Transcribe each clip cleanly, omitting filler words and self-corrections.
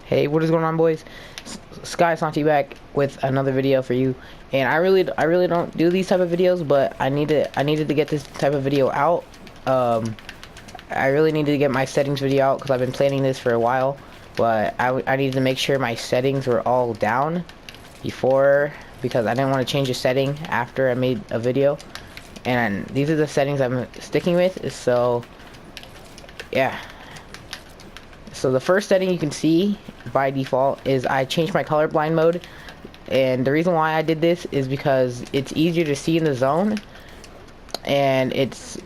Hey, what is going on, boys? Sky Santi back with another video for you. And I really don't do these type of videos, but I needed to get this type of video out. I really needed to get my settings video out because I've been planning this for a while. But I needed to make sure my settings were all down before, because I didn't want to change a setting after I made a video. And these are the settings I'm sticking with. So yeah. So the first setting you can see by default is I changed my colorblind mode, and the reason why I did this is because it's easier to see in the zone, and it's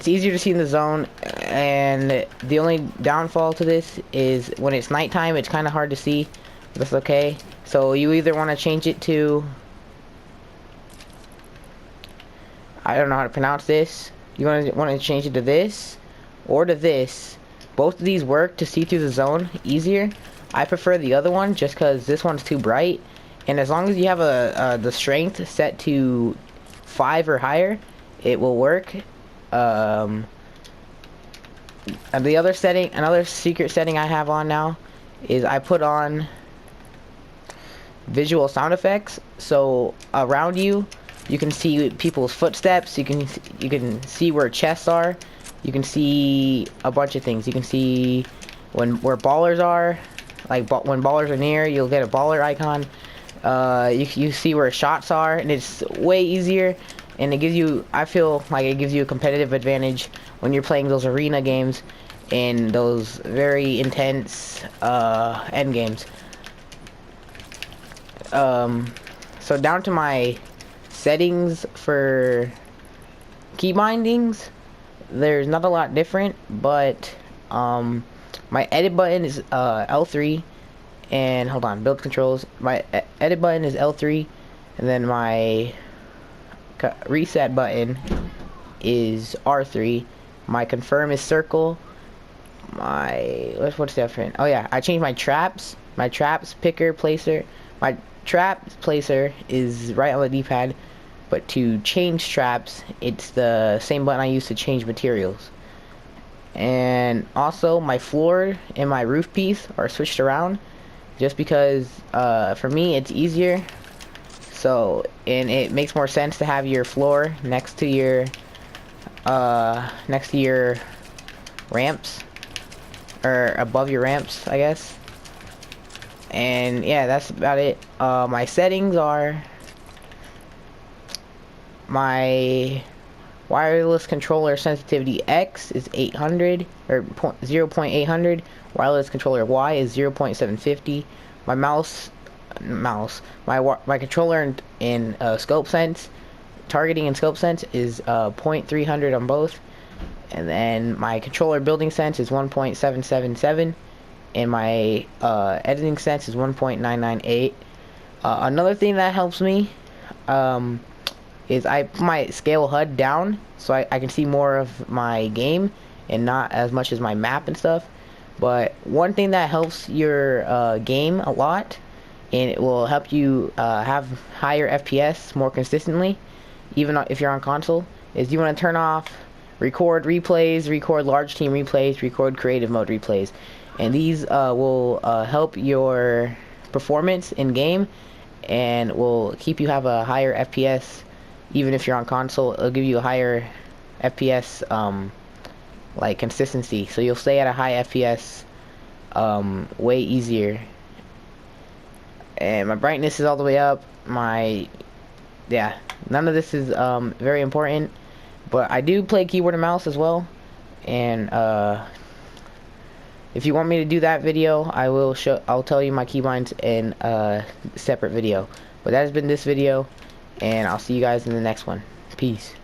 easier to see in the zone. And the only downfall to this is when it's nighttime, it's kind of hard to see. That's okay. So you either want to change it to, I don't know how to pronounce this. You want to change it to this or to this. Both of these work to see through the zone easier. I prefer the other one just because this one's too bright, and as long as you have the strength set to 5 or higher, it will work. And the other setting, another secret setting I have on now, is I put on visual sound effects. So around you, you can see people's footsteps. You can see where chests are. You can see a bunch of things. You can see where ballers are, like when ballers are near, you'll get a baller icon. You see where shots are, and it's way easier. And it gives you, I feel like it gives you a competitive advantage when you're playing those arena games and those very intense end games. So down to my settings for key bindings. There's not a lot different, but my edit button is L3, and hold on, build controls. My edit button is L3, and then my reset button is R3. My confirm is circle. My what's different? Oh yeah, I changed my traps. My traps picker placer. My trap placer is right on the D-pad. But to change traps, it's the same button I use to change materials. And also, my floor and my roof piece are switched around, just because for me it's easier. So, and it makes more sense to have your floor next to your ramps, or above your ramps, I guess. And yeah, that's about it. My settings are, my wireless controller sensitivity X is 800 or 0.800. Wireless controller Y is 0.750. My my controller in scope sense, targeting and scope sense is 0.300 on both. And then my controller building sense is 1.777, and my editing sense is 1.998. Another thing that helps me is I put my scale HUD down so I can see more of my game and not as much as my map and stuff. But one thing that helps your game a lot, and it will help you have higher FPS more consistently, even if you're on console, is you want to turn off record replays, record large team replays, record creative mode replays. And these will help your performance in game and will keep you have a higher FPS. Even if you're on console, it'll give you a higher FPS like consistency, so you'll stay at a high FPS way easier. And my brightness is all the way up. None of this is very important, but I do play keyboard and mouse as well. And if you want me to do that video, I'll tell you my keybinds in a separate video. But that has been this video, and I'll see you guys in the next one. Peace.